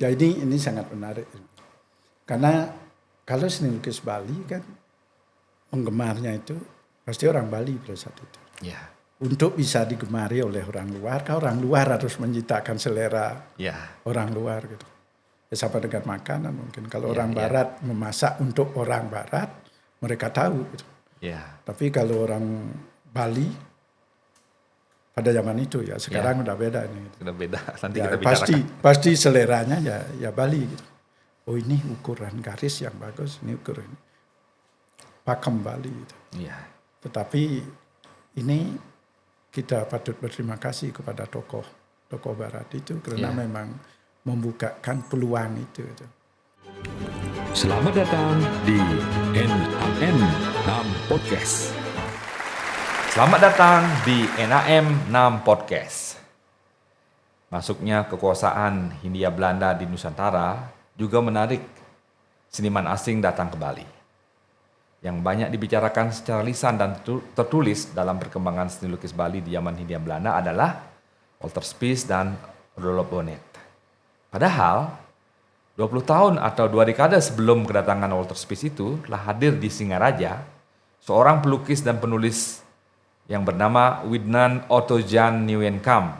Ya ini sangat menarik. Karena kalau seni lukis Bali kan penggemarnya itu pasti orang Bali pada saat itu. Ya. Untuk bisa digemari oleh orang luar, orang luar harus menciptakan selera orang luar gitu. Ya sama dengan makanan mungkin. Kalau orang Barat memasak untuk orang Barat, mereka tahu gitu. Tapi kalau orang Bali pada zaman itu ya, sekarang udah beda ini. Gitu. Sudah beda. Nanti Ya, kita bicarakan. pasti seleranya ya Bali gitu. Oh ini ukuran garis yang bagus, ini ukuran pakem Bali gitu. Iya. Tetapi ini kita patut berterima kasih kepada tokoh Barat itu karena memang membukakan peluang itu. Gitu. Selamat datang di NAM Podcast. Selamat datang di NAM 6 Podcast. Masuknya kekuasaan Hindia Belanda di Nusantara juga menarik seniman asing datang ke Bali. Yang banyak dibicarakan secara lisan dan tertulis dalam perkembangan seni lukis Bali di zaman Hindia Belanda adalah Walter Spies dan Rudolf Bonnet. Padahal 20 tahun atau 2 dekade sebelum kedatangan Walter Spies itu telah hadir di Singaraja seorang pelukis dan penulis yang bernama Widnan Otto Jan Nieuwenkamp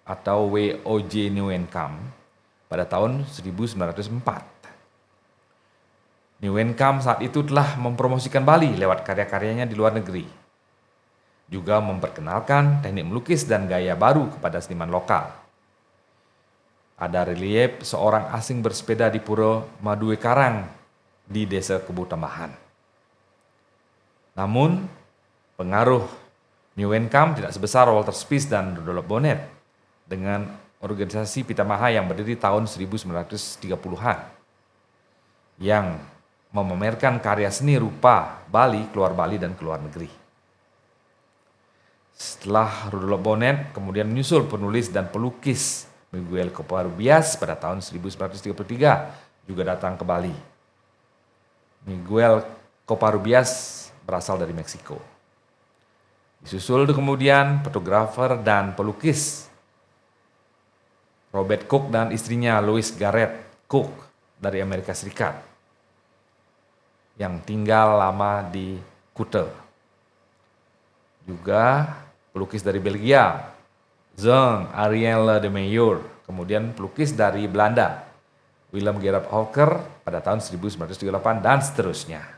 atau WOJ Nieuwenkamp pada tahun 1904. Nieuwenkamp saat itu telah mempromosikan Bali lewat karya-karyanya di luar negeri. Juga memperkenalkan teknik melukis dan gaya baru kepada seniman lokal. Ada relief seorang asing bersepeda di Pura Madue Karang di Desa Kebu Tambahan. Namun, pengaruh Nieuwenkamp tidak sebesar Walter Spies dan Rudolf Bonnet dengan organisasi Pitamaha yang berdiri tahun 1930-an yang memamerkan karya seni rupa Bali keluar Bali dan keluar negeri. Setelah Rudolf Bonnet kemudian menyusul penulis dan pelukis Miguel Covarrubias pada tahun 1933 juga datang ke Bali. Miguel Covarrubias berasal dari Meksiko. Disusul kemudian fotografer dan pelukis Robert Cook dan istrinya Louise Garrett Cook dari Amerika Serikat yang tinggal lama di Kuta. Juga pelukis dari Belgia, Jean Ariel de Meyer, kemudian pelukis dari Belanda, Willem Gerard Hawker pada tahun 1938 dan seterusnya.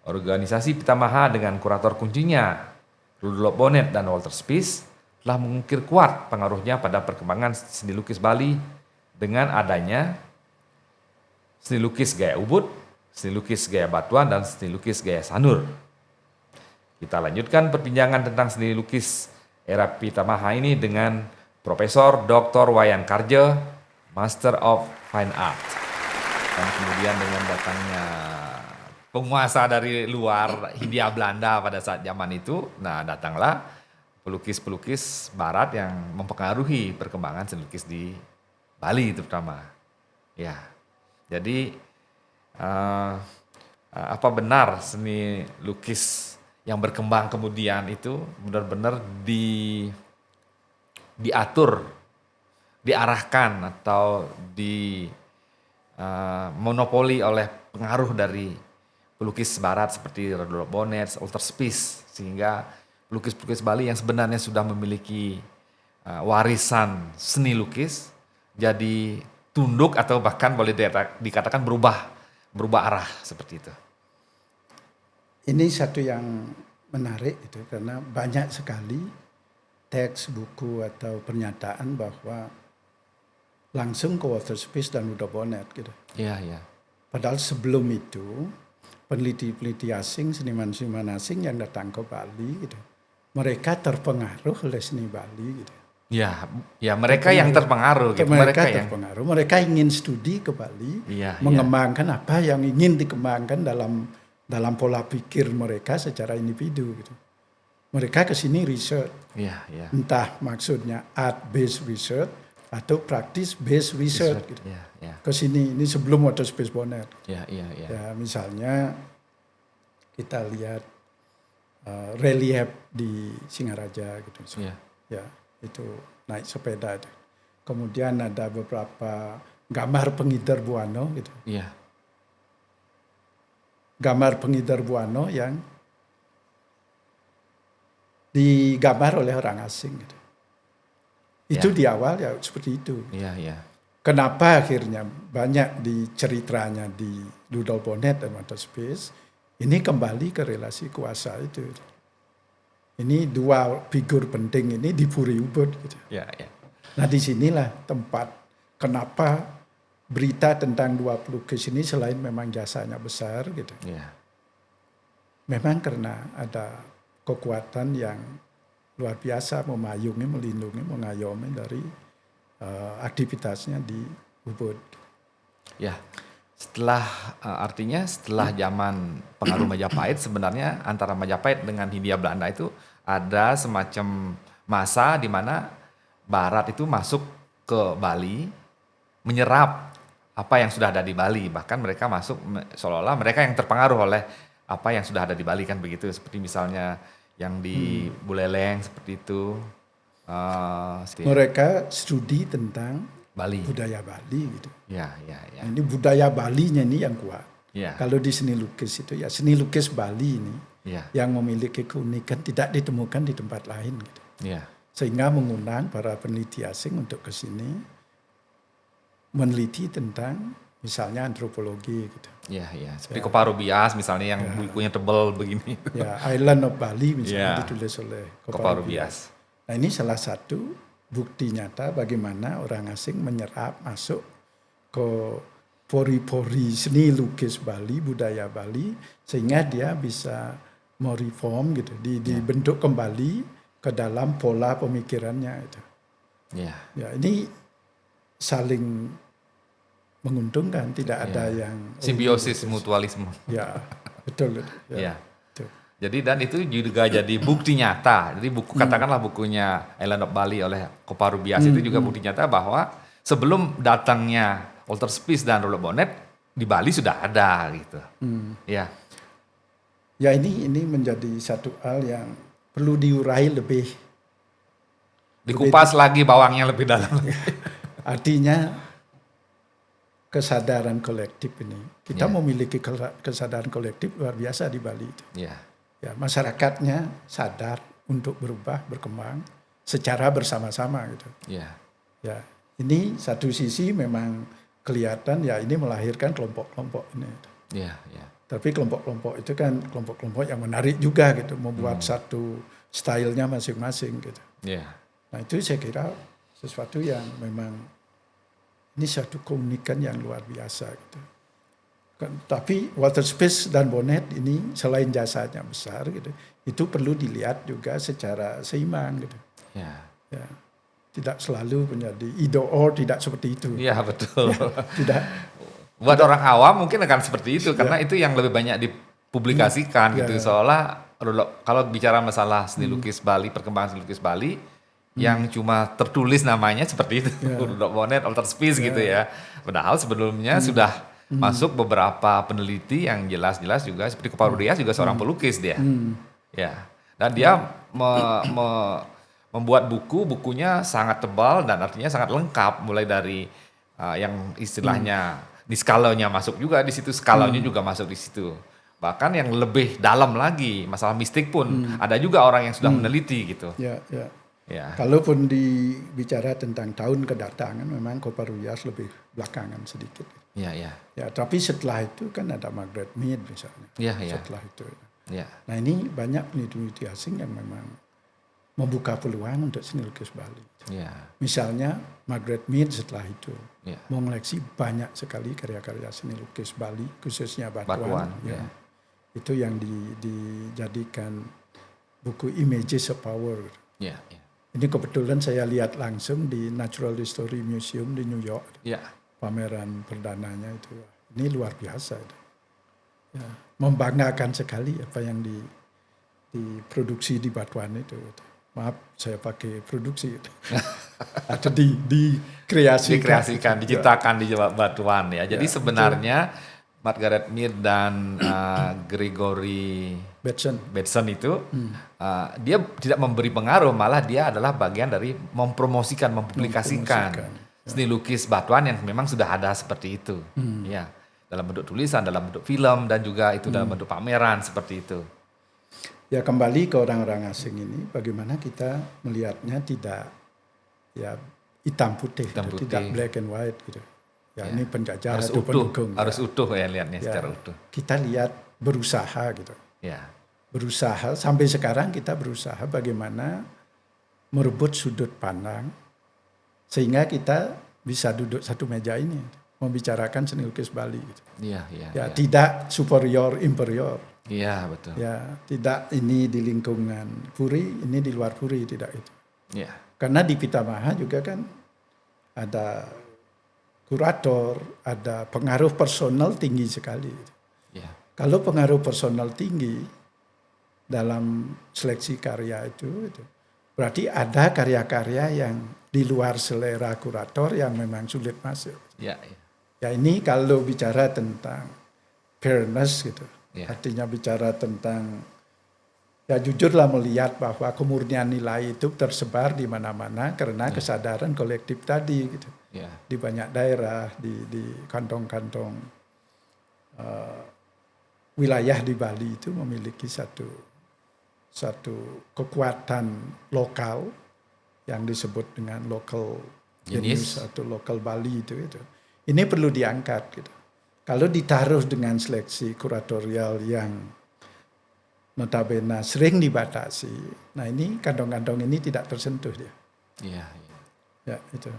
Organisasi Pitamaha dengan kurator kuncinya Rudolf Bonnet dan Walter Spies telah mengukir kuat pengaruhnya pada perkembangan seni lukis Bali dengan adanya seni lukis gaya Ubud, seni lukis gaya Batuan, dan seni lukis gaya Sanur. Kita lanjutkan perbincangan tentang seni lukis era Pitamaha ini dengan Profesor Dr. Wayan Karja, Master of Fine Art. Dan kemudian dengan datangnya penguasa dari luar Hindia Belanda pada saat zaman itu, nah datanglah pelukis-pelukis barat yang mempengaruhi perkembangan seni lukis di Bali terutama. Ya. Jadi apa benar seni lukis yang berkembang kemudian itu benar-benar diatur, diarahkan atau monopoli oleh pengaruh dari pelukis barat seperti Rudolf Bonnet, Walter Spies, sehingga pelukis-pelukis Bali yang sebenarnya sudah memiliki warisan seni lukis jadi tunduk atau bahkan boleh dikatakan berubah arah seperti itu. Ini satu yang menarik itu karena banyak sekali teks, buku atau pernyataan bahwa langsung ke Walter Spies dan Rudolf Bonnet gitu. Iya. Padahal sebelum itu peneliti-peneliti asing, seniman-seniman asing yang datang ke Bali gitu. Mereka terpengaruh oleh seni Bali gitu. Ya mereka yang terpengaruh gitu. Mereka ingin studi ke Bali, mengembangkan apa yang ingin dikembangkan dalam pola pikir mereka secara individu gitu. Mereka ke sini research. Entah maksudnya art based research atau practice based research gitu. Ke sini ini sebelum Walter Spies Bonnet. Ya, misalnya kita lihat relief di Singaraja gitu. Ya, itu naik sepeda itu. kemudian ada beberapa gambar pengidar Buano gitu. Iya. Gambar pengidar Buano yang digambar oleh orang asing gitu. Itu di awal ya seperti itu. Iya, iya. Kenapa akhirnya banyak di ceritanya di Rudolf Bonnet dan Walter Spies ini kembali ke relasi kuasa itu. Ini dua figur penting ini diburi ubud gitu. Iya, iya. Nah disinilah tempat kenapa berita tentang dua pelukis ini selain memang jasanya besar gitu. Iya. Memang karena ada kekuatan yang luar biasa memayungi, melindungi, mengayomi dari aktivitasnya di Ubud. Ya, artinya setelah zaman pengaruh Majapahit sebenarnya antara Majapahit dengan Hindia Belanda itu ada semacam masa di mana Barat itu masuk ke Bali, menyerap apa yang sudah ada di Bali. Bahkan mereka masuk seolah-olah mereka yang terpengaruh oleh apa yang sudah ada di Bali kan begitu. Seperti misalnya yang di Buleleng seperti itu. Mereka studi tentang Bali. budaya Bali gitu. Ya, ya, ya. Nah, ini budaya Balinya ini yang kuat. Ya. Kalau di seni lukis itu ya seni lukis Bali ini Ya. yang memiliki keunikan tidak ditemukan di tempat lain gitu. Ya. Sehingga mengundang para peneliti asing untuk ke sini meneliti tentang misalnya antropologi gitu. Ya, ya. Seperti Koparu Bias misalnya yang bukunya tebal begini. Ya, Island of Bali misalnya ditulis oleh Koparu Bias. Nah ini salah satu bukti nyata bagaimana orang asing menyerap masuk ke pori-pori seni lukis Bali, budaya Bali, sehingga dia bisa mereform gitu, dibentuk kembali ke dalam pola pemikirannya itu. Ya. Ya ini saling menguntungkan, tidak ada yang simbiosis mutualisme. Ya betul. Ya. Jadi dan itu juga jadi bukti nyata. Jadi buku katakanlah bukunya Island of Bali oleh Koparu Bias itu juga bukti nyata bahwa sebelum datangnya Walter Spies dan Rudolf Bonnet di Bali sudah ada gitu. Ya. Ya ini menjadi satu hal yang perlu diurai lebih. Dikupas lagi bawangnya lebih dalam. Artinya kesadaran kolektif ini. Kita memiliki kesadaran kolektif luar biasa di Bali itu. Ya, masyarakatnya sadar untuk berubah, berkembang secara bersama-sama gitu. Ya, ini satu sisi memang kelihatan ya ini melahirkan kelompok-kelompok ini. Tapi kelompok-kelompok itu kan kelompok-kelompok yang menarik juga gitu, membuat satu stylenya masing-masing gitu. Nah itu saya kira sesuatu yang memang ini satu keunikan yang luar biasa gitu. Tapi Walter Spies dan Bonnet ini selain jasanya besar gitu, itu perlu dilihat juga secara seimbang gitu. Ya, tidak selalu menjadi either or, tidak seperti itu. Iya betul. Tidak. Buat orang awam mungkin akan seperti itu karena itu yang lebih banyak dipublikasikan gitu. Seolah kalau bicara masalah seni lukis Bali, perkembangan seni lukis Bali yang cuma tertulis namanya seperti itu, Rudolf Bonnet, Walter Spies gitu ya. Padahal sebelumnya sudah masuk beberapa peneliti yang jelas-jelas juga seperti Koparu Bias juga seorang pelukis dia. Ya. Dan dia membuat bukunya sangat tebal dan artinya sangat lengkap mulai dari yang istilahnya di skalanya masuk juga di situ, skalanya juga masuk di situ. Bahkan yang lebih dalam lagi, masalah mistik pun ada juga orang yang sudah meneliti gitu. Ya. Kalaupun dibicara tentang tahun kedatangan memang Koparu Bias lebih belakangan sedikit. Ya, tapi setelah itu kan ada Margaret Mead misalnya. Setelah itu. Nah ini banyak peneliti asing yang memang membuka peluang untuk seni lukis Bali. Misalnya Margaret Mead setelah itu mengoleksi banyak sekali karya-karya seni lukis Bali, khususnya batuan. Itu yang dijadikan buku Images of Power. Ini kebetulan saya lihat langsung di Natural History Museum di New York. Pameran perdananya itu. Ini luar biasa itu. Membanggakan sekali apa yang diproduksi di batuan itu. Maaf, saya pakai produksi itu. Atau dikreasikan, diciptakan di batuan ya. Jadi sebenarnya Margaret Mead dan Gregory Bateson itu dia tidak memberi pengaruh, malah dia adalah bagian dari mempromosikan, mempublikasikan. seni lukis batuan yang memang sudah ada seperti itu. Ya, dalam bentuk tulisan, dalam bentuk film, dan juga itu dalam bentuk pameran seperti itu. Ya kembali ke orang-orang asing ini, bagaimana kita melihatnya tidak ya hitam putih, gitu, tidak black and white gitu. Ya, ini penjajah harus atau utuh, pendukung. harus utuh ya lihatnya secara utuh. Kita lihat berusaha gitu. Ya. Berusaha sampai sekarang kita berusaha bagaimana merebut sudut pandang sehingga kita bisa duduk satu meja ini membicarakan seni lukis Bali gitu. Iya. Tidak superior inferior. Iya, betul. Ya, tidak ini di lingkungan Puri, ini di luar Puri, tidak itu. Iya. Karena di Pitamaha juga kan ada kurator, ada pengaruh personal tinggi sekali. Iya. Kalau pengaruh personal tinggi dalam seleksi karya itu berarti ada karya-karya yang di luar selera kurator yang memang sulit masuk. Iya. Ya ini kalau bicara tentang fairness gitu. Ya. Artinya bicara tentang ya jujurlah melihat bahwa kemurnian nilai itu tersebar di mana-mana karena kesadaran kolektif tadi gitu. Ya. Di banyak daerah, di kantong-kantong wilayah di Bali itu memiliki satu kekuatan lokal yang disebut dengan local genius atau local Bali itu. Ini perlu diangkat gitu. Kalau ditaruh dengan seleksi kuratorial yang notabene sering dibatasi, nah ini kantong-kantong ini tidak tersentuh dia. Iya. Ya itu.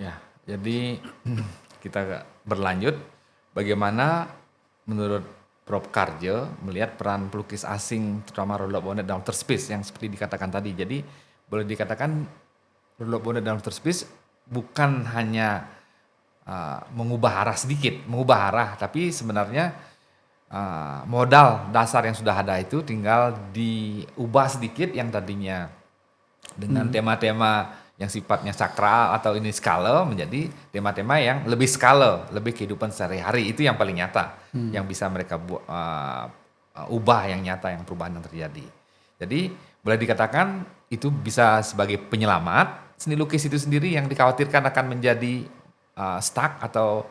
Ya, jadi kita berlanjut. Bagaimana menurut Prof. Karjo melihat peran pelukis asing, terutama Rudolf Bonnet dan Walter Spies yang seperti dikatakan tadi. Jadi boleh dikatakan Rudolf Bonnet dan Walter Spies bukan hanya mengubah arah sedikit, tapi sebenarnya modal dasar yang sudah ada itu tinggal diubah sedikit yang tadinya dengan tema-tema yang sifatnya sakral atau ini skala menjadi tema-tema yang lebih skala, lebih kehidupan sehari-hari. Itu yang paling nyata, yang bisa mereka ubah yang nyata, yang perubahan yang terjadi. Jadi boleh dikatakan itu bisa sebagai penyelamat seni lukis itu sendiri yang dikhawatirkan akan menjadi stuck atau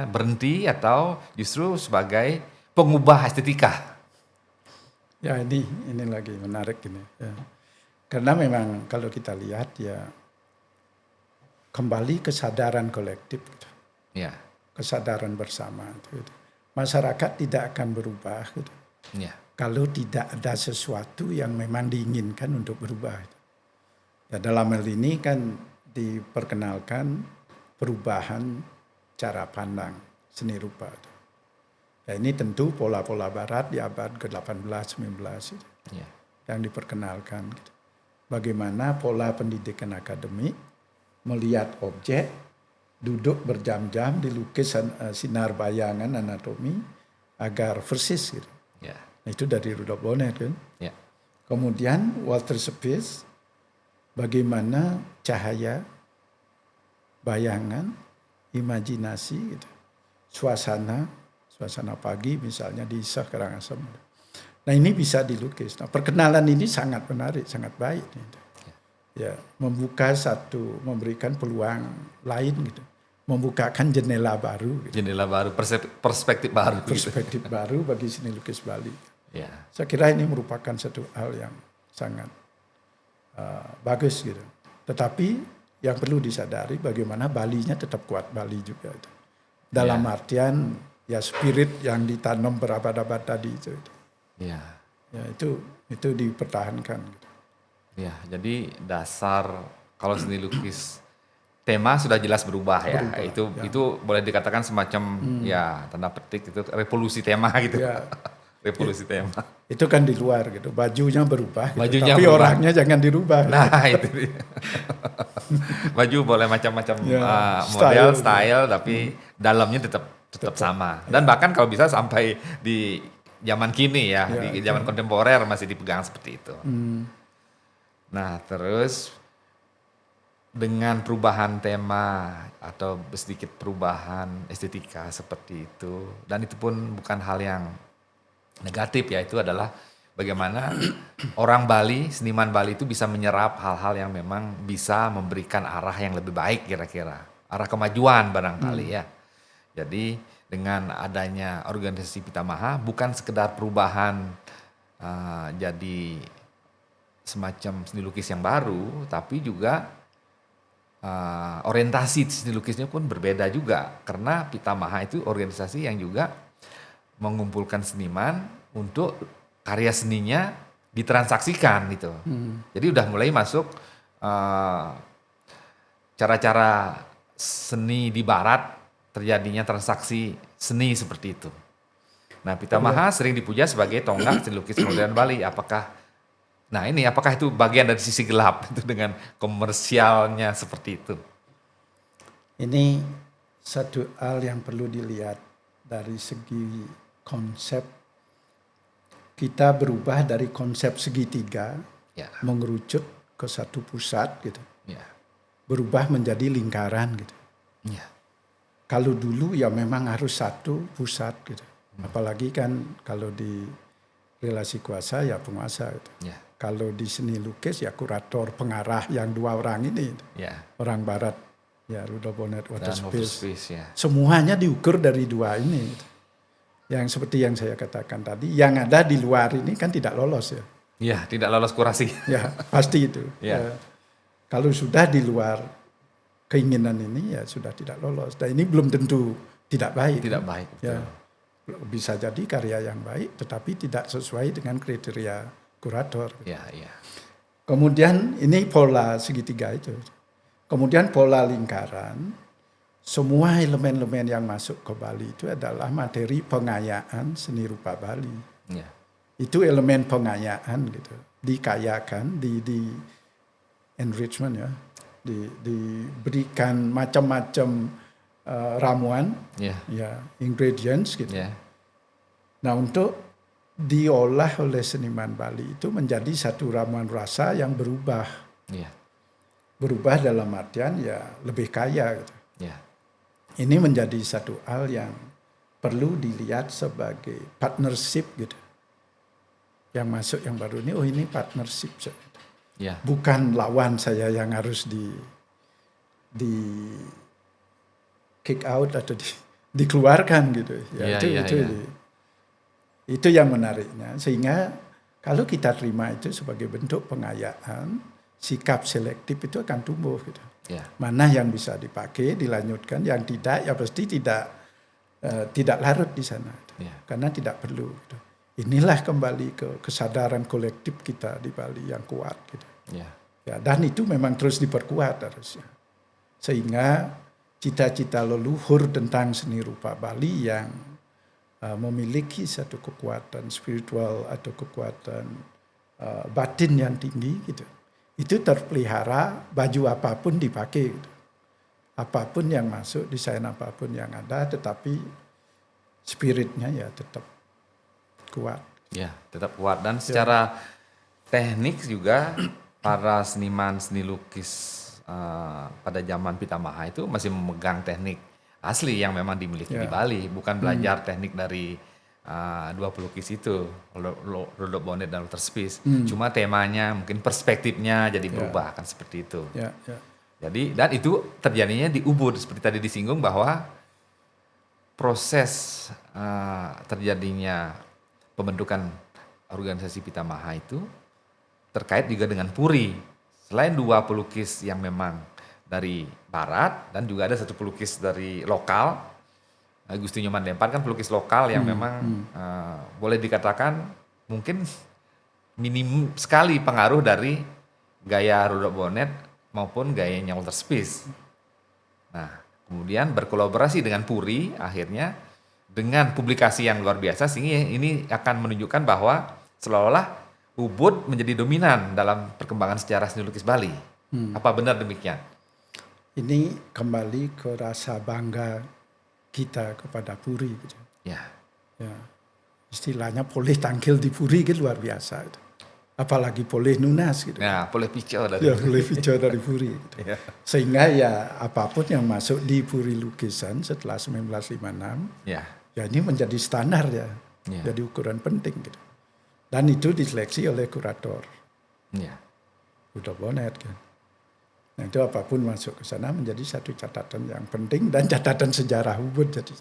berhenti, atau justru sebagai pengubah estetika. Ya ini lagi menarik ini. Ya. Karena memang kalau kita lihat ya kembali kesadaran kolektif, Ya. kesadaran bersama itu. Masyarakat tidak akan berubah gitu. Ya. Kalau tidak ada sesuatu yang memang diinginkan untuk berubah. Ya, dalam hal ini kan diperkenalkan perubahan cara pandang seni rupa. Ya, ini tentu pola-pola barat di abad ke-18-19 itu yang diperkenalkan. Gitu. Bagaimana pola pendidikan akademik melihat objek, duduk berjam-jam dilukis sinar bayangan anatomi agar persis gitu. Ya. Nah, itu dari Rudolf Bonnet kan. Ya. Kemudian Walter Spies bagaimana cahaya, bayangan, imajinasi gitu. Suasana pagi misalnya di Isah Karangasem. Nah, ini bisa dilukis. Nah, perkenalan ini sangat menarik, sangat baik gitu. Ya, memberikan peluang lain gitu. Membukakan jendela baru gitu. Jendela baru, perspektif baru. Perspektif baru bagi seni lukis Bali. Ya. Saya kira ini merupakan satu hal yang sangat bagus gitu. Tetapi yang perlu disadari bagaimana Balinya tetap kuat Bali juga itu. Dalam artian ya spirit yang ditanam berabad-abad tadi itu. Ya itu dipertahankan. Gitu. Ya, jadi dasar kalau seni lukis tema sudah jelas berubah ya. Itu boleh dikatakan semacam ya tanda petik itu revolusi tema gitu. Ya. Revolusi tema. Itu kan di luar gitu. Bajunya berubah gitu. Bajunya tapi berubah. orangnya jangan dirubah. Nah, itu dia. Baju boleh macam-macam model, style, tapi dalamnya tetap sama. Dan bahkan kalau bisa sampai di zaman kini ya, di zaman kontemporer masih dipegang seperti itu. Nah, terus dengan perubahan tema atau sedikit perubahan estetika seperti itu, dan itu pun bukan hal yang negatif ya, itu adalah bagaimana orang Bali, seniman Bali itu bisa menyerap hal-hal yang memang bisa memberikan arah yang lebih baik kira-kira. Arah kemajuan barangkali ya. Jadi dengan adanya organisasi Pitamaha bukan sekedar perubahan jadi semacam seni lukis yang baru, tapi juga orientasi seni lukisnya pun berbeda juga. Karena Pitamaha itu organisasi yang juga mengumpulkan seniman untuk karya seninya ditransaksikan gitu. Jadi udah mulai masuk cara-cara seni di barat terjadinya transaksi seni seperti itu. Nah, Pitamaha sering dipuja sebagai tonggak seni lukis modern Bali. Apakah itu bagian dari sisi gelap itu dengan komersialnya seperti itu? Ini satu hal yang perlu dilihat dari segi konsep. Kita berubah dari konsep segitiga mengerucut ke satu pusat gitu. Berubah menjadi lingkaran gitu. Kalau dulu ya memang harus satu pusat gitu. Apalagi kan kalau di relasi kuasa ya penguasa gitu. Kalau di seni lukis ya kurator, pengarah yang dua orang ini. Orang barat ya Rudolf Bonnet, Walter Spies. Semuanya diukur dari dua ini gitu. Yang seperti yang saya katakan tadi, yang ada di luar ini kan tidak lolos ya. Iya, tidak lolos kurasi. Ya, pasti itu. Kalau sudah di luar keinginan ini ya sudah tidak lolos. Dan ini belum tentu tidak baik. Tidak baik. Betul. Ya, bisa jadi karya yang baik, tetapi tidak sesuai dengan kriteria kurator. Kemudian ini pola segitiga itu. Kemudian pola lingkaran. Semua elemen-elemen yang masuk ke Bali itu adalah materi pengayaan seni rupa Bali. Itu elemen pengayaan gitu. Dikayakan, di enrichment ya. Diberikan macam-macam ramuan, ingredients gitu. Nah, untuk diolah oleh seniman Bali itu menjadi satu ramuan rasa yang berubah. Berubah dalam artian ya lebih kaya gitu. Ini menjadi satu hal yang perlu dilihat sebagai partnership gitu. Yang masuk yang baru ini, ini partnership. Bukan lawan saya yang harus di kick out atau dikeluarkan gitu. Itu yang menariknya. Sehingga kalau kita terima itu sebagai bentuk pengayaan, sikap selektif itu akan tumbuh gitu. Mana yang bisa dipakai, dilanjutkan, yang tidak ya pasti tidak larut di sana. Karena tidak perlu. Gitu. Inilah kembali ke kesadaran kolektif kita di Bali yang kuat gitu. Dan itu memang terus diperkuat harusnya. Sehingga cita-cita leluhur tentang seni rupa Bali yang memiliki satu kekuatan spiritual atau kekuatan batin yang tinggi gitu. Itu terpelihara, baju apapun dipakai gitu. Apapun yang masuk, desain apapun yang ada, tetapi spiritnya ya tetap kuat. Tetap kuat. Dan secara teknik juga para seniman seni lukis pada zaman Pitamaha itu masih memegang teknik asli yang memang dimiliki di Bali, bukan belajar teknik dari dua pelukis itu, Rudolf Bonnet dan Walter Spies. Cuma temanya, mungkin perspektifnya jadi berubah kan seperti itu. Jadi dan itu terjadinya di Ubud seperti tadi disinggung bahwa proses terjadinya pembentukan organisasi Pitamaha itu terkait juga dengan Puri. Selain dua pelukis yang memang dari barat dan juga ada satu pelukis dari lokal, Agustinho Mandempan kan pelukis lokal yang memang boleh dikatakan mungkin minim sekali pengaruh dari gaya Rudolf Bonnet maupun gayanya Walter Spies. Nah, kemudian berkolaborasi dengan Puri akhirnya dengan publikasi yang luar biasa sehingga ini akan menunjukkan bahwa seolah-olah Ubud menjadi dominan dalam perkembangan sejarah seni lukis Bali. Apa benar demikian? Ini kembali ke rasa bangga kita kepada Puri gitu. Istilahnya boleh tampil di Puri gitu luar biasa itu. Apalagi boleh nunas gitu. Boleh picau dari boleh picau dari Puri gitu. Sehingga ya apapun yang masuk di Puri lukisan setelah 1956 ya ini menjadi standar ya. Jadi ukuran penting gitu. Dan itu diseleksi oleh kurator. Ya. Rudolf Bonnet kan. Nah itu apapun masuk ke sana menjadi satu catatan yang penting dan catatan sejarah Ubud jadi.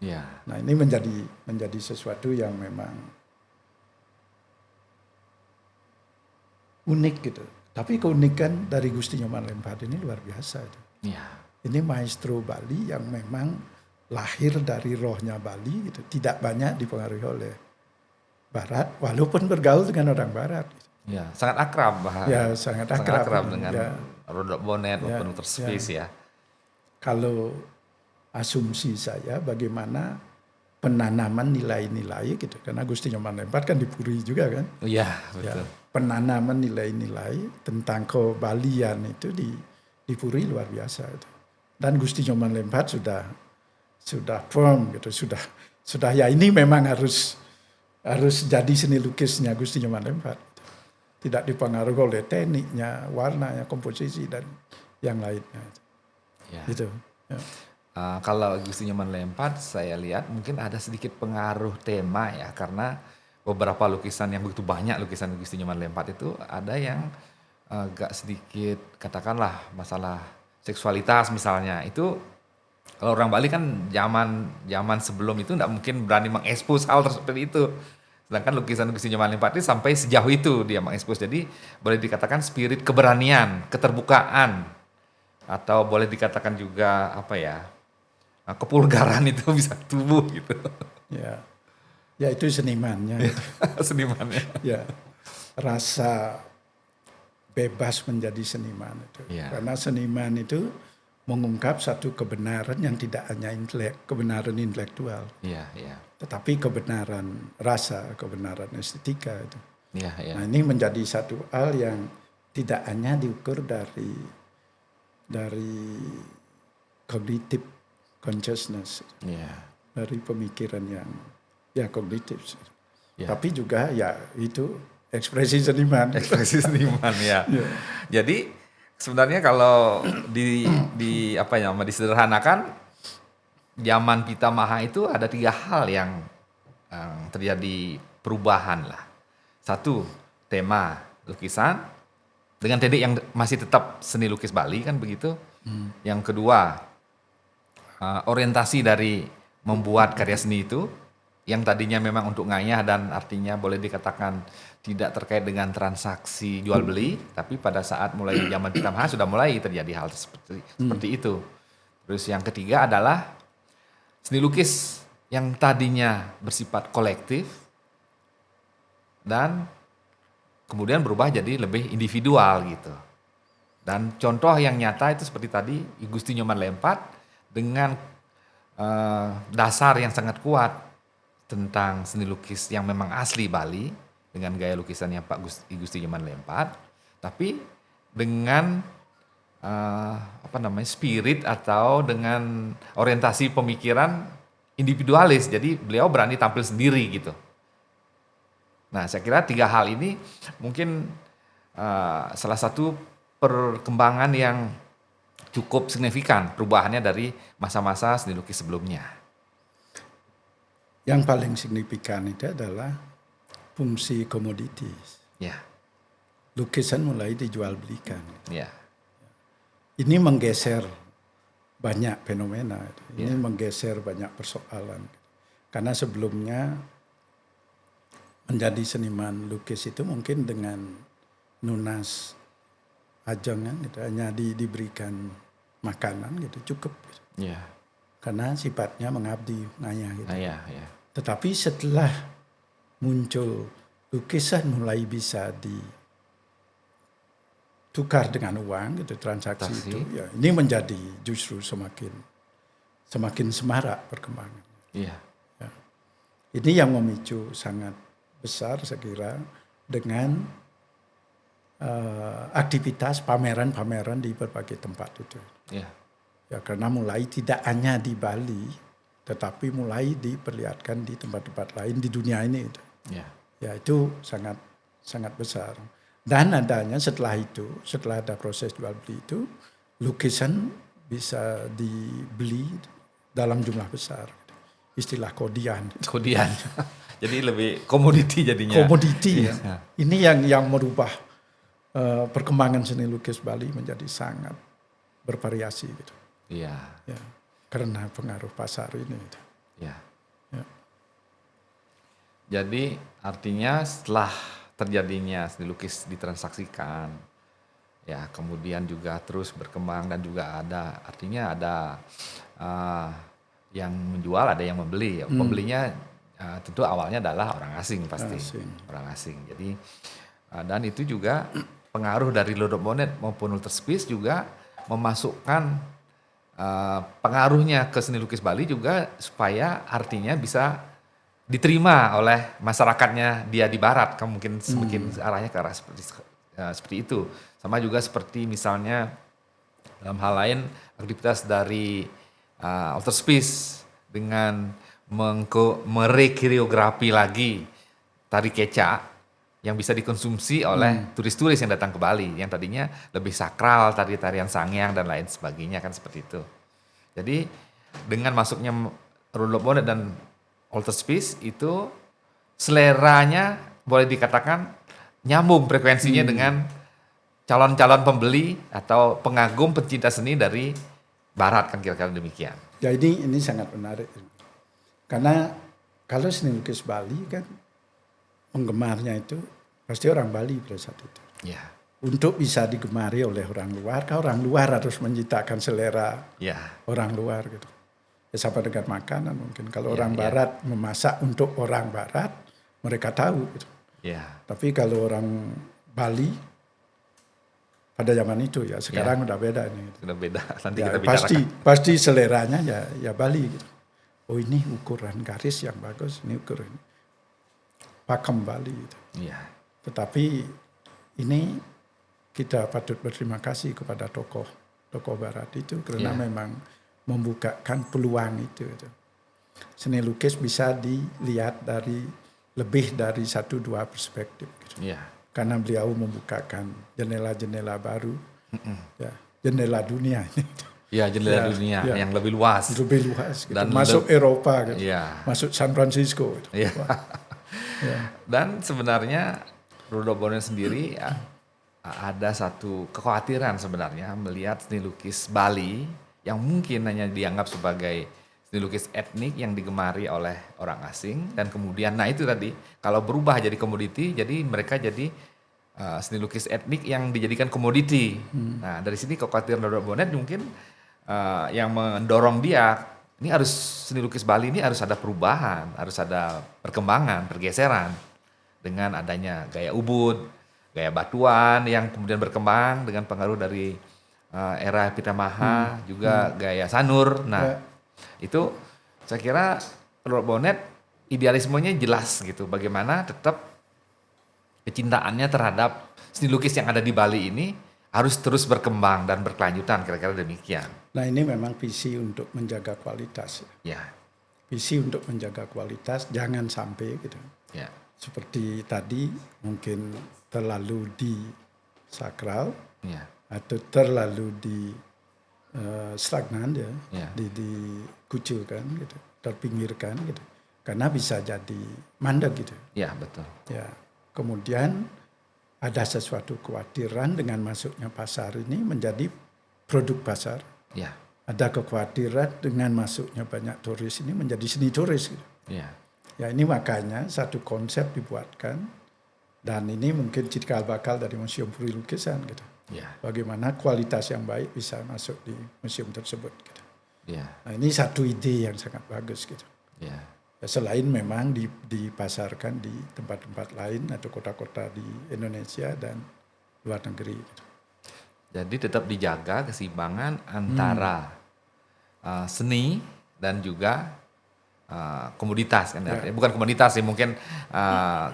Ya. Nah ini menjadi sesuatu yang memang unik gitu. Tapi keunikan dari Gusti Nyoman Lempart ini luar biasa. Ya. Ini maestro Bali yang memang lahir dari rohnya Bali gitu. Tidak banyak dipengaruhi oleh Barat, walaupun bergaul dengan orang Barat. Ya, sangat akrab. Ya, sangat akrab dengan ya. Rudolf Bonnet maupun Walter Spies ya. Kalau asumsi saya bagaimana penanaman nilai-nilai gitu. Karena Gusti Nyoman Lempart kan di Puri juga kan. Iya, betul. Ya, penanaman nilai-nilai tentang kebalian itu di Puri luar biasa itu. Dan Gusti Nyoman Lempart sudah firm gitu, sudah ya ini memang harus jadi seni lukisnya Gusti Nyoman Lempart. Tidak dipengaruhi oleh tekniknya, warnanya, komposisi dan yang lainnya. Ya. Gitu. Ya. Kalau Gusti Nyoman Lempart saya lihat mungkin ada sedikit pengaruh tema ya, karena beberapa lukisan yang begitu banyak lukisan Gusti Nyoman Lempart itu ada yang agak sedikit katakanlah masalah seksualitas misalnya. Itu kalau orang Bali kan zaman sebelum itu tidak mungkin berani mengekspos hal seperti itu. Sedangkan lukisan Gusti Nyoman Lempart ini sampai sejauh itu dia mengekspos. Jadi boleh dikatakan spirit keberanian, keterbukaan, atau boleh dikatakan juga apa ya, kepulgaran itu bisa tumbuh gitu. Ya itu senimannya. Senimannya. Ya, rasa bebas menjadi seniman itu. Ya. Karena seniman itu mengungkap satu kebenaran yang tidak hanya kebenaran intelektual. Iya, iya. Tetapi kebenaran rasa, kebenaran estetika itu. Iya, iya. Nah ini menjadi satu hal yang tidak hanya diukur dari cognitive consciousness. Iya. Dari pemikiran yang ya kognitif. Ya. Tapi juga ya itu ekspresi seniman. Ekspresi seniman ya. Ya. Jadi sebenarnya kalau disederhanakan, zaman Pitamaha itu ada 3 hal yang terjadi perubahan lah. 1, tema lukisan dengan teknik yang masih tetap seni lukis Bali kan begitu. Yang kedua, orientasi dari membuat karya seni itu yang tadinya memang untuk ngayah dan artinya boleh dikatakan tidak terkait dengan transaksi jual beli, tapi pada saat mulai zaman Pitamaha sudah mulai terjadi hal seperti itu. Terus yang ketiga adalah seni lukis yang tadinya bersifat kolektif dan kemudian berubah jadi lebih individual gitu. Dan contoh yang nyata itu seperti tadi Gusti Nyoman Lempart dengan dasar yang sangat kuat tentang seni lukis yang memang asli Bali dengan gaya lukisannya Pak Gusti Nyoman Lempart, tapi dengan spirit atau dengan orientasi pemikiran individualis. Jadi beliau berani tampil sendiri gitu. Nah, saya kira 3 hal ini mungkin salah satu perkembangan yang cukup signifikan perubahannya dari masa-masa seni lukis sebelumnya. Yang paling signifikan itu adalah fungsi komoditis. Ya. Lukisan mulai dijual belikan. Ya. Ini menggeser banyak fenomena. Ini menggeser banyak persoalan. Karena sebelumnya menjadi seniman lukis itu mungkin dengan nunas ajangan gitu, hanya diberikan makanan gitu cukup. Gitu. Ya. Karena sifatnya mengabdi ngayah gitu. Ya. Tetapi setelah muncul lukisan mulai bisa ditukar dengan uang gitu, transaksi itu ya, ini menjadi justru semakin semarak perkembangan. Iya. Ya. Ini yang memicu sangat besar saya kira dengan aktivitas pameran-pameran di berbagai tempat itu. Iya. Ya karena mulai tidak hanya di Bali, tetapi mulai diperlihatkan di tempat-tempat lain di dunia ini. Ya. Ya itu sangat besar. Dan adanya setelah ada proses jual beli itu, lukisan bisa dibeli dalam jumlah besar. Istilah kodian. Kodian. Jadi lebih komoditi jadinya. Komoditi ya. Ini yang merubah perkembangan seni lukis Bali menjadi sangat bervariasi gitu. Iya. Ya, karena pengaruh pasar ini. Gitu. Ya. Ya. Jadi artinya setelah terjadinya seni lukis ditransaksikan, ya kemudian juga terus berkembang dan juga artinya ada yang menjual, ada yang membeli. Pembelinya tentu awalnya adalah orang asing pasti, orang asing. Jadi dan itu juga pengaruh dari Lodrop Bonnet maupun Walter Spies juga memasukkan pengaruhnya ke seni lukis Bali juga supaya artinya bisa diterima oleh masyarakatnya dia di barat, kan mungkin semakin arahnya ke arah seperti itu. Sama juga seperti misalnya dalam hal lain aktivitas dari Walter Spies dengan merekoreografi lagi tari keca yang bisa dikonsumsi oleh turis-turis yang datang ke Bali, yang tadinya lebih sakral, tari-tarian sangyang dan lain sebagainya, kan seperti itu. Jadi dengan masuknya Lodrop Bonnet dan Walter Spies itu seleranya boleh dikatakan nyambung frekuensinya dengan calon-calon pembeli atau pengagum pencinta seni dari barat, kan kira-kira demikian. Ya ini sangat menarik. Karena kalau seni lukis Bali kan penggemarnya itu pasti orang Bali pada saat itu. Ya. Untuk bisa digemari oleh orang luar, orang luar harus menciptakan selera orang luar gitu. Ya sama dengan makanan mungkin. Kalau orang barat memasak untuk orang barat, mereka tahu gitu. Ya. Tapi kalau orang Bali pada zaman itu ya, sekarang udah beda ini. Gitu. Sudah beda, nanti ya, kita bicarakan. Pasti seleranya ya Bali gitu. Oh ini ukuran garis yang bagus, ini ukuran pakem Bali gitu. Ya. Tetapi ini kita patut berterima kasih kepada tokoh barat itu karena memang membukakan peluang itu. Gitu. Seni lukis bisa dilihat dari lebih dari 1-2 perspektif. Gitu. Ya. Karena beliau membukakan jendela-jendela baru, ya, jendela dunia. Ya, jendela dunia yang lebih luas. Lebih luas. Gitu. Dan masuk Eropa, gitu. Masuk San Francisco. Gitu. Dan sebenarnya Lodrop Bonnet sendiri ada satu kekhawatiran sebenarnya melihat seni lukis Bali yang mungkin hanya dianggap sebagai seni lukis etnik yang digemari oleh orang asing, dan kemudian nah itu tadi kalau berubah jadi komoditi, jadi mereka jadi seni lukis etnik yang dijadikan komoditi. Nah dari sini kekhawatiran Lodrop Bonnet mungkin yang mendorong dia ini harus seni lukis Bali ini harus ada perubahan, harus ada perkembangan, pergeseran dengan adanya gaya ubud, gaya batuan yang kemudian berkembang dengan pengaruh dari era Pitamaha, juga gaya sanur. Nah, itu saya kira Lodrop Bonnet idealismenya jelas gitu. Bagaimana tetap kecintaannya terhadap seni lukis yang ada di Bali ini harus terus berkembang dan berkelanjutan, kira-kira demikian. Nah, ini memang visi untuk menjaga kualitas. Ya. Visi untuk menjaga kualitas, jangan sampai gitu. Ya. Seperti tadi mungkin terlalu di sakral, atau terlalu di stagnan dikucilkan gitu, terpinggirkan gitu, karena bisa jadi mandek gitu. Ya betul. Ya, kemudian ada sesuatu kekhawatiran dengan masuknya pasar ini menjadi produk pasar. Ya. Ada kekhawatiran dengan masuknya banyak turis ini menjadi seni turis gitu. Ya. Ya ini makanya satu konsep dibuatkan, dan ini mungkin cikal bakal dari Museum Puri Lukisan gitu. Ya. Bagaimana kualitas yang baik bisa masuk di museum tersebut gitu. Ya. Nah ini satu ide yang sangat bagus gitu. Ya. Ya, selain memang dipasarkan di tempat-tempat lain atau kota-kota di Indonesia dan luar negeri gitu. Jadi tetap dijaga keseimbangan antara seni dan juga komoditas kan, bukan komoditas sih, mungkin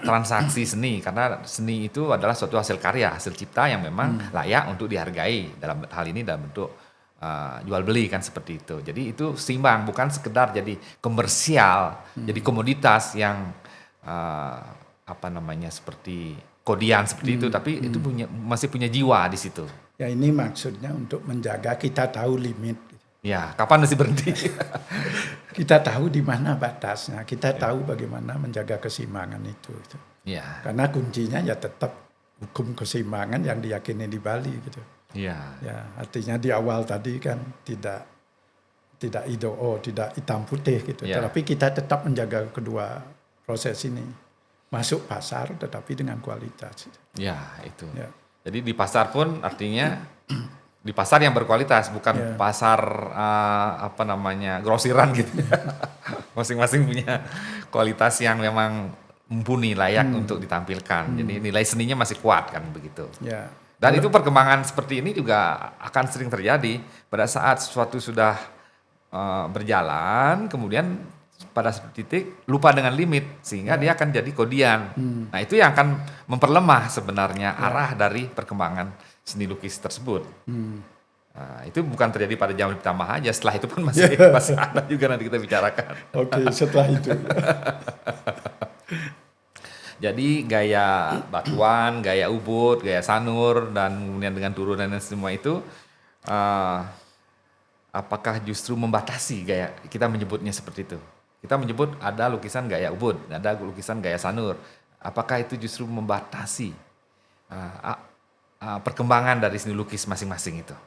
transaksi seni, karena seni itu adalah suatu hasil karya, hasil cipta yang memang layak untuk dihargai, dalam hal ini dalam bentuk jual beli kan, seperti itu. Jadi itu seimbang, bukan sekedar jadi komersial, jadi komoditas yang seperti kodian seperti itu, tapi itu masih punya jiwa di situ. Ya ini maksudnya untuk menjaga kita tahu limit. Ya, kapan mesti berhenti. kita tahu di mana batasnya, kita tahu bagaimana menjaga keseimbangan itu. Ya. Karena kuncinya ya tetap hukum keseimbangan yang diyakini di Bali gitu. Ya. Ya, artinya di awal tadi kan tidak IDO, tidak hitam putih gitu. Ya. Tetapi kita tetap menjaga kedua proses ini. Masuk pasar tetapi dengan kualitas. Ya, itu. Ya. Jadi di pasar pun artinya di pasar yang berkualitas, bukan pasar grosiran gitu. Masing-masing punya kualitas yang memang mumpuni, layak untuk ditampilkan. Jadi nilai seninya masih kuat kan begitu. Ya. Dan itu perkembangan seperti ini juga akan sering terjadi pada saat sesuatu sudah berjalan, kemudian pada satu titik lupa dengan limit sehingga dia akan jadi kodian. Nah, itu yang akan memperlemah sebenarnya arah dari perkembangan seni lukis tersebut. Nah, itu bukan terjadi pada zaman Pitamaha aja, setelah itu pun masih ada juga, nanti kita bicarakan. Oke, setelah itu. Jadi gaya batuan, gaya ubud, gaya sanur, dan kemudian dengan turunan dan semua itu apakah justru membatasi gaya, kita menyebutnya seperti itu. Kita menyebut ada lukisan gaya ubud, ada lukisan gaya sanur. Apakah itu justru membatasi perkembangan dari seni lukis masing-masing itu?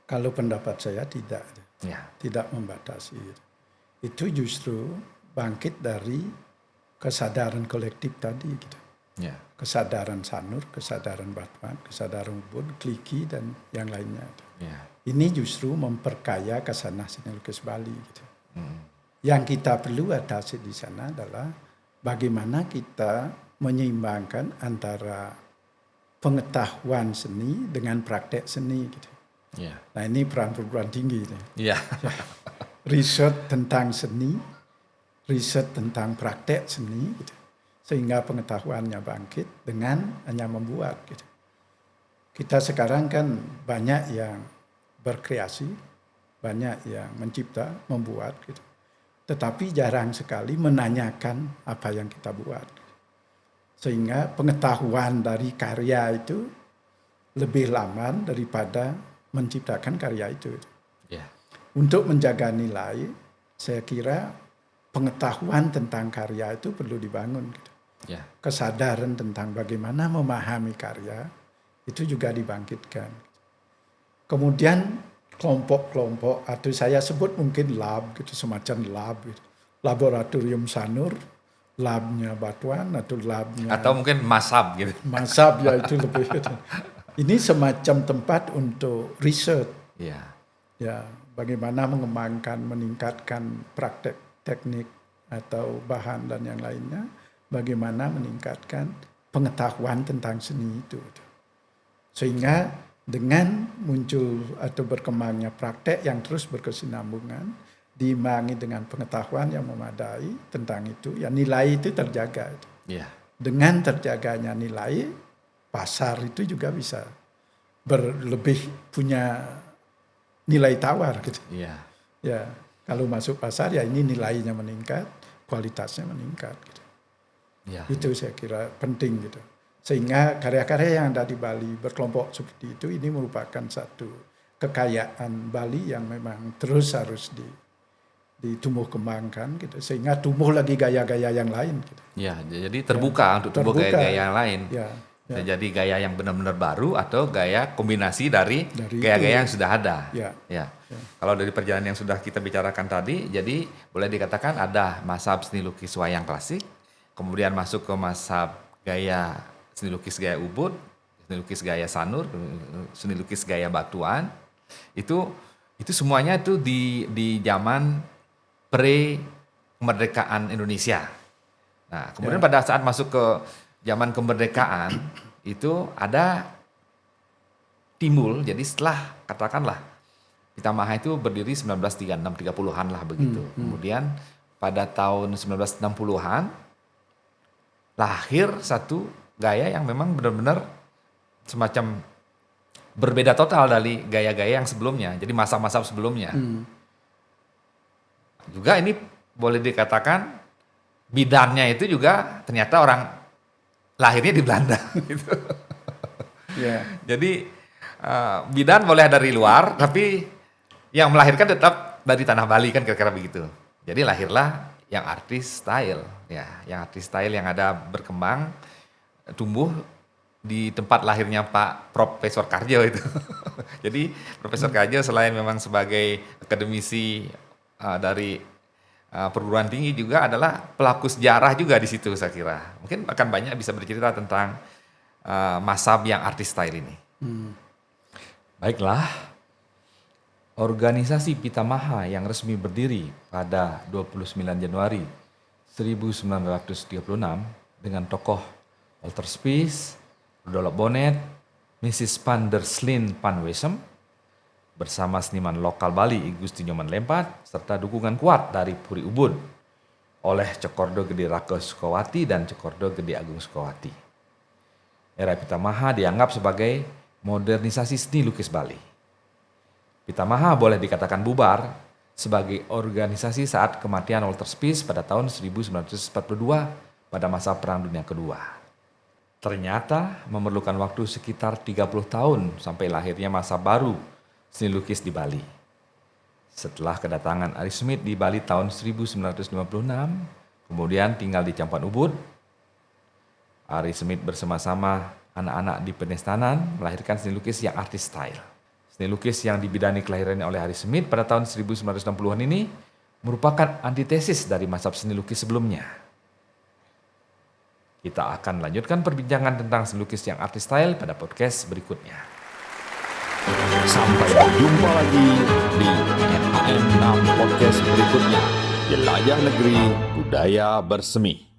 Kalau pendapat saya tidak. Ya. Tidak membatasi. Itu justru bangkit dari kesadaran kolektif tadi gitu. Ya. Kesadaran sanur, kesadaran batuan, kesadaran ubud, kliki dan yang lainnya. Ya. Ini justru memperkaya kesanah seni lukis Bali gitu. Yang kita perlu atasi di sana adalah bagaimana kita menyeimbangkan antara pengetahuan seni dengan praktek seni gitu. Ya. Nah, ini peran perguruan tinggi. Ya. Riset tentang seni, riset tentang praktek seni gitu. Sehingga pengetahuannya bangkit dengan hanya membuat gitu. Kita sekarang kan banyak yang berkreasi, banyak yang mencipta, membuat gitu. Tetapi jarang sekali menanyakan apa yang kita buat. Sehingga pengetahuan dari karya itu lebih lama daripada menciptakan karya itu. Ya. Untuk menjaga nilai, saya kira pengetahuan tentang karya itu perlu dibangun. Gitu. Ya. Kesadaran tentang bagaimana memahami karya itu juga dibangkitkan. Kemudian kelompok-kelompok atau saya sebut mungkin lab gitu, semacam lab gitu. Laboratorium sanur, labnya batuan atau labnya Atau mungkin masab gitu. masab ya itu lebih gitu. Ini semacam tempat untuk riset. Ya. Ya, bagaimana mengembangkan, meningkatkan praktek teknik atau bahan dan yang lainnya, bagaimana meningkatkan pengetahuan tentang seni itu. Sehingga dengan muncul atau berkembangnya praktek yang terus berkesinambungan, diimbangi dengan pengetahuan yang memadai tentang itu, ya nilai itu terjaga. Ya. Dengan terjaganya nilai, pasar itu juga bisa berlebih punya nilai tawar gitu. Ya. Ya, kalau masuk pasar ya ini nilainya meningkat, kualitasnya meningkat gitu. Ya. Itu saya kira penting gitu. Sehingga karya-karya yang ada di Bali berkelompok seperti itu ini merupakan satu kekayaan Bali yang memang terus harus ditumbuh kembangkan gitu. Sehingga tumbuh lagi gaya-gaya yang lain gitu. Ya, jadi terbuka untuk tumbuh Terbuka. gaya-gaya yang lain. Ya. Jadi gaya yang benar-benar baru atau gaya kombinasi dari gaya-gaya yang sudah ada. Ya. Ya. Kalau dari perjalanan yang sudah kita bicarakan tadi, jadi boleh dikatakan ada mazhab seni lukis wayang klasik, kemudian masuk ke mazhab gaya seni lukis gaya ubud, seni lukis gaya sanur, seni lukis gaya batuan. Itu semuanya itu di zaman pre-kemerdekaan Indonesia. Nah, kemudian pada saat masuk ke zaman kemerdekaan itu ada timbul, jadi setelah katakanlah Pitamaha itu berdiri 1936, 30-an lah begitu. Kemudian pada tahun 1960-an lahir satu gaya yang memang benar-benar semacam berbeda total dari gaya-gaya yang sebelumnya. Jadi masa-masa sebelumnya. Juga ini boleh dikatakan bidannya itu juga ternyata orang lahirnya di Belanda. Gitu. Ya. Jadi bidan boleh dari luar, tapi yang melahirkan tetap dari tanah Bali kan kira-kira begitu. Jadi lahirlah yang artis style, ya, yang artis style yang ada berkembang, tumbuh di tempat lahirnya Pak Profesor Karjo itu. Jadi Profesor Karjo selain memang sebagai akademisi dari perguruan tinggi juga adalah pelaku sejarah juga di situ saya kira. Mungkin akan banyak bisa bercerita tentang mazhab yang artis style ini. Baiklah. Organisasi Pitamaha yang resmi berdiri pada 29 Januari 1936 dengan tokoh Walter Spies, Rudolf Bonnet, Mrs. van der Sleen van Wessem, bersama seniman lokal Bali Gusti Nyoman Lempat, serta dukungan kuat dari Puri Ubud oleh Cokordo Gede Raka Sukawati dan Cokordo Gede Agung Sukawati. Era Pitamaha dianggap sebagai modernisasi seni lukis Bali. Pitamaha boleh dikatakan bubar sebagai organisasi saat kematian Walter Spies pada tahun 1942 pada masa Perang Dunia Kedua. Ternyata memerlukan waktu sekitar 30 tahun sampai lahirnya masa baru seni lukis di Bali. Setelah kedatangan Ari Smit di Bali tahun 1956, kemudian tinggal di Campan Ubud, Ari Smit bersama-sama anak-anak di Penestanan melahirkan seni lukis yang artis style. Seni lukis yang dibidani kelahirannya oleh Ari Smit pada tahun 1960-an ini merupakan antitesis dari mazhab seni lukis sebelumnya. Kita akan lanjutkan perbincangan tentang seni lukis yang artis style pada podcast berikutnya. Sampai berjumpa lagi di NAM 6 Podcast berikutnya. Jelajah Negeri Budaya Bersemi.